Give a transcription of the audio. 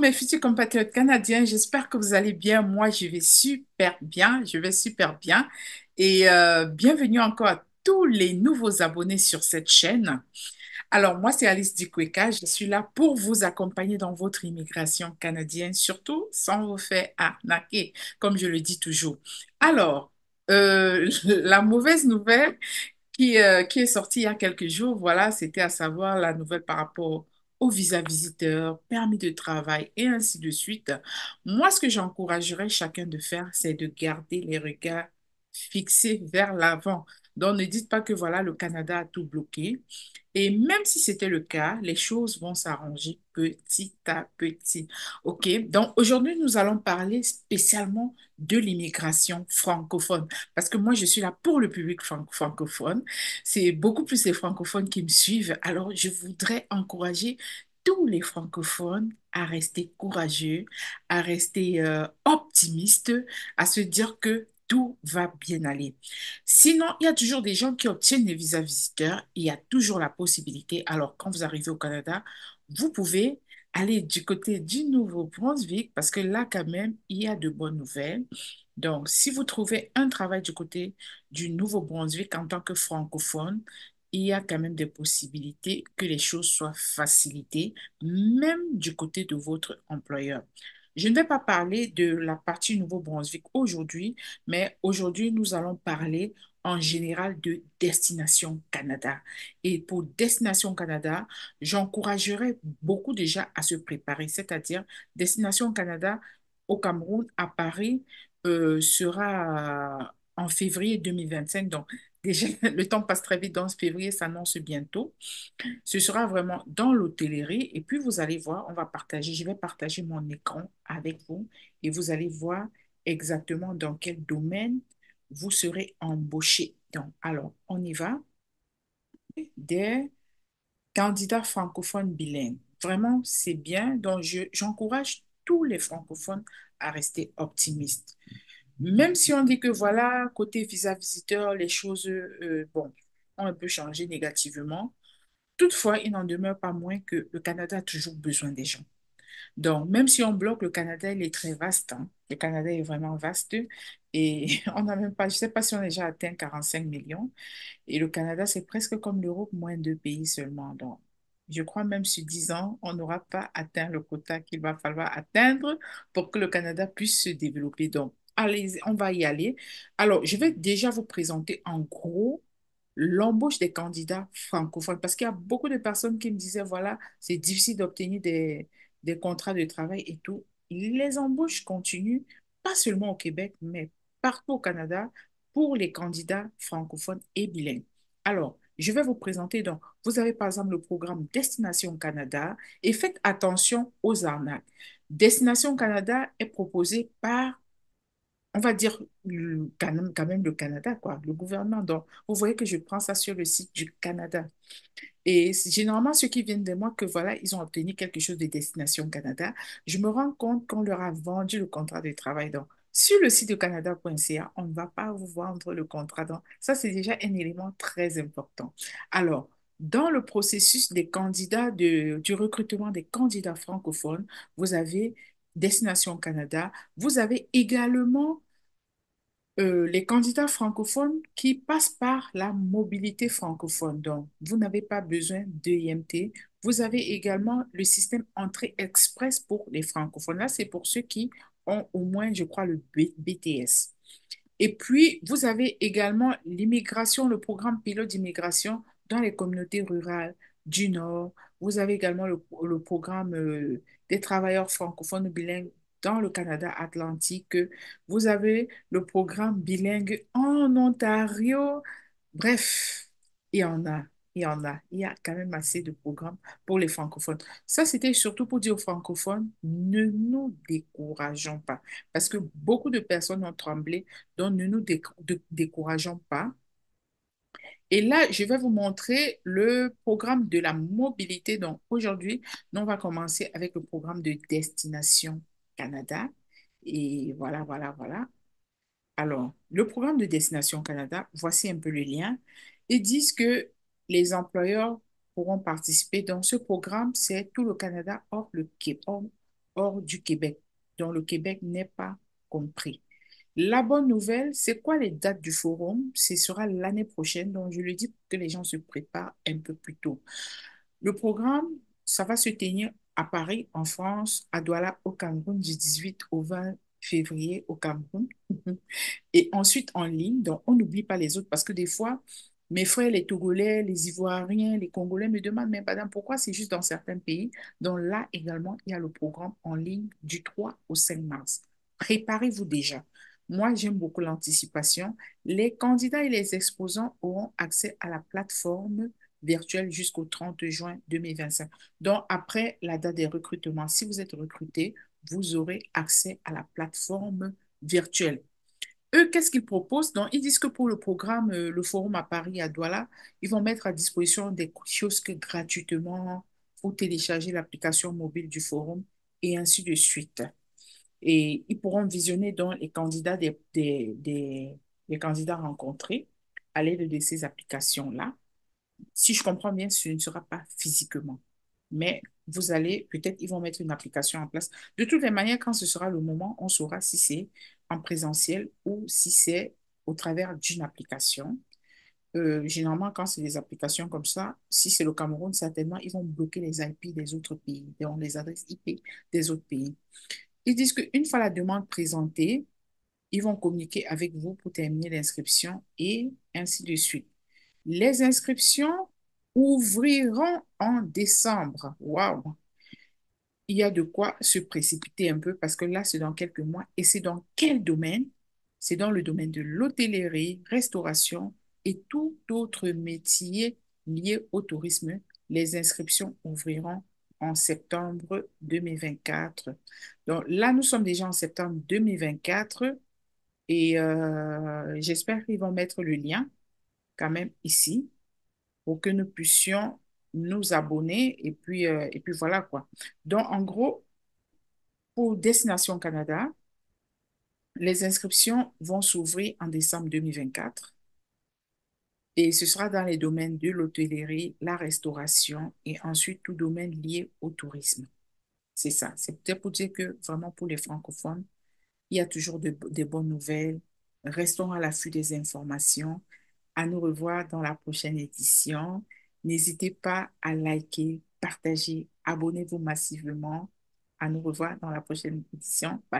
mes futurs compatriotes canadiens, j'espère que vous allez bien. Moi, je vais super bien, je vais super bien. Et bienvenue encore à tous les nouveaux abonnés sur cette chaîne. Alors, moi, c'est Alice Dikweka. Je suis là pour vous accompagner dans votre immigration canadienne, surtout sans vous faire arnaquer, comme je le dis toujours. Alors, la mauvaise nouvelle qui est sorti il y a quelques jours. Voilà, c'était à savoir la nouvelle par rapport au visa visiteur, permis de travail et ainsi de suite. Moi, ce que j'encouragerais chacun de faire, c'est de garder les regards fixés vers l'avant. Donc, ne dites pas que voilà, le Canada a tout bloqué. Et même si c'était le cas, les choses vont s'arranger petit à petit. OK? Donc, aujourd'hui, nous allons parler spécialement de l'immigration francophone. Parce que moi, je suis là pour le public francophone. C'est beaucoup plus les francophones qui me suivent. Alors, je voudrais encourager tous les francophones à rester courageux, à rester optimistes, à se dire que tout va bien aller. Sinon, il y a toujours des gens qui obtiennent des visas visiteurs. Il y a toujours la possibilité. Alors, quand vous arrivez au Canada, vous pouvez aller du côté du Nouveau-Brunswick parce que là, quand même, il y a de bonnes nouvelles. Donc, si vous trouvez un travail du côté du Nouveau-Brunswick en tant que francophone, il y a quand même des possibilités que les choses soient facilitées, même du côté de votre employeur. Je ne vais pas parler de la partie Nouveau-Brunswick aujourd'hui, mais aujourd'hui, nous allons parler en général de Destination Canada. Et pour Destination Canada, j'encouragerais beaucoup déjà à se préparer, c'est-à-dire Destination Canada au Cameroun, à Paris, sera en février 2025. Donc, déjà, le temps passe très vite. Dans ce février, s'annonce bientôt. Ce sera vraiment dans l'hôtellerie. Et puis, vous allez voir, je vais partager mon écran avec vous et vous allez voir exactement dans quel domaine vous serez embauché. Donc, alors, on y va. Des candidats francophones bilingues. Vraiment, c'est bien. Donc, j'encourage tous les francophones à rester optimistes. Même si on dit que voilà, côté visa visiteur, les choses, bon, ont un peu changé négativement. Toutefois, il n'en demeure pas moins que le Canada a toujours besoin des gens. Donc, même si on bloque, le Canada, il est très vaste, hein. Le Canada est vraiment vaste et on n'a même pas, je ne sais pas si on a déjà atteint 45 millions. Et le Canada, c'est presque comme l'Europe, moins deux pays seulement. Donc, je crois même sur 10 ans, on n'aura pas atteint le quota qu'il va falloir atteindre pour que le Canada puisse se développer. Donc, allez, on va y aller. Alors, je vais déjà vous présenter en gros l'embauche des candidats francophones parce qu'il y a beaucoup de personnes qui me disaient, voilà, c'est difficile d'obtenir des contrats de travail et tout. Les embauches continuent, pas seulement au Québec, mais partout au Canada pour les candidats francophones et bilingues. Alors, je vais vous présenter donc, vous avez par exemple le programme Destination Canada et faites attention aux arnaques. Destination Canada est proposé par, on va dire, quand même le Canada, quoi, le gouvernement. Donc, vous voyez que je prends ça sur le site du Canada. Et c'est généralement, ceux qui viennent de moi, que voilà, ils ont obtenu quelque chose de Destination Canada, je me rends compte qu'on leur a vendu le contrat de travail. Donc, sur le site de canada.ca, on ne va pas vous vendre le contrat. Donc, ça, c'est déjà un élément très important. Alors, dans le processus des candidats, du recrutement des candidats francophones, vous avez Destination Canada. Vous avez également les candidats francophones qui passent par la mobilité francophone. Donc, vous n'avez pas besoin d'EIMT. Vous avez également le système entrée express pour les francophones. Là, c'est pour ceux qui ont au moins, je crois, le BTS. Et puis, vous avez également l'immigration, le programme pilote d'immigration dans les communautés rurales du Nord. Vous avez également le programme des travailleurs francophones bilingues dans le Canada atlantique. Vous avez le programme bilingue en Ontario. Bref, il y en a, il y en a. Il y a quand même assez de programmes pour les francophones. Ça, c'était surtout pour dire aux francophones, ne nous décourageons pas. Parce que beaucoup de personnes ont tremblé, donc ne nous décourageons pas. Et là, je vais vous montrer le programme de la mobilité. Donc aujourd'hui, nous, on va commencer avec le programme de Destination Canada. Et voilà, voilà, voilà. Alors, le programme de Destination Canada, voici un peu le lien. Ils disent que les employeurs pourront participer dans ce programme, c'est tout le Canada hors le Québec, hors du Québec, dont le Québec n'est pas compris. La bonne nouvelle, c'est quoi les dates du forum? Ce sera l'année prochaine, donc je le dis pour que les gens se préparent un peu plus tôt. Le programme, ça va se tenir à Paris, en France, à Douala, au Cameroun, du 18 au 20 février au Cameroun. Et ensuite en ligne, donc on n'oublie pas les autres parce que des fois, mes frères, les Togolais, les Ivoiriens, les Congolais me demandent, mais madame, pourquoi c'est juste dans certains pays? Donc là également, il y a le programme en ligne du 3 au 5 mars. Préparez-vous déjà. Moi, j'aime beaucoup l'anticipation. Les candidats et les exposants auront accès à la plateforme virtuelle jusqu'au 30 juin 2025. Donc, après la date des recrutements, si vous êtes recruté, vous aurez accès à la plateforme virtuelle. Eux, qu'est-ce qu'ils proposent? Donc, ils disent que pour le programme, le forum à Paris, à Douala, ils vont mettre à disposition des kiosques gratuitement pour télécharger l'application mobile du forum et ainsi de suite. Et ils pourront visionner donc les candidats les candidats rencontrés à l'aide de ces applications-là. Si je comprends bien, ce ne sera pas physiquement. Mais vous allez, peut-être, ils vont mettre une application en place. De toutes les manières, quand ce sera le moment, on saura si c'est en présentiel ou si c'est au travers d'une application. Généralement, quand c'est des applications comme ça, si c'est le Cameroun, certainement, ils vont bloquer les IP des autres pays, donc les adresses IP des autres pays. Ils disent qu'une fois la demande présentée, ils vont communiquer avec vous pour terminer l'inscription et ainsi de suite. Les inscriptions ouvriront en décembre. Waouh! Il y a de quoi se précipiter un peu parce que là, c'est dans quelques mois. Et c'est dans quel domaine? C'est dans le domaine de l'hôtellerie, restauration et tout autre métier lié au tourisme. Les inscriptions ouvriront en septembre 2024. Donc là, nous sommes déjà en septembre 2024 et j'espère qu'ils vont mettre le lien quand même ici pour que nous puissions nous abonner et puis voilà quoi. Donc, en gros, pour Destination Canada, les inscriptions vont s'ouvrir en décembre 2024 et ce sera dans les domaines de l'hôtellerie, la restauration et ensuite tout domaine lié au tourisme. C'est ça. C'est peut-être pour dire que vraiment pour les francophones, il y a toujours des bonnes nouvelles. Restons à l'affût des informations. À nous revoir dans la prochaine édition. N'hésitez pas à liker, partager, abonnez-vous massivement. À nous revoir dans la prochaine édition. Bye.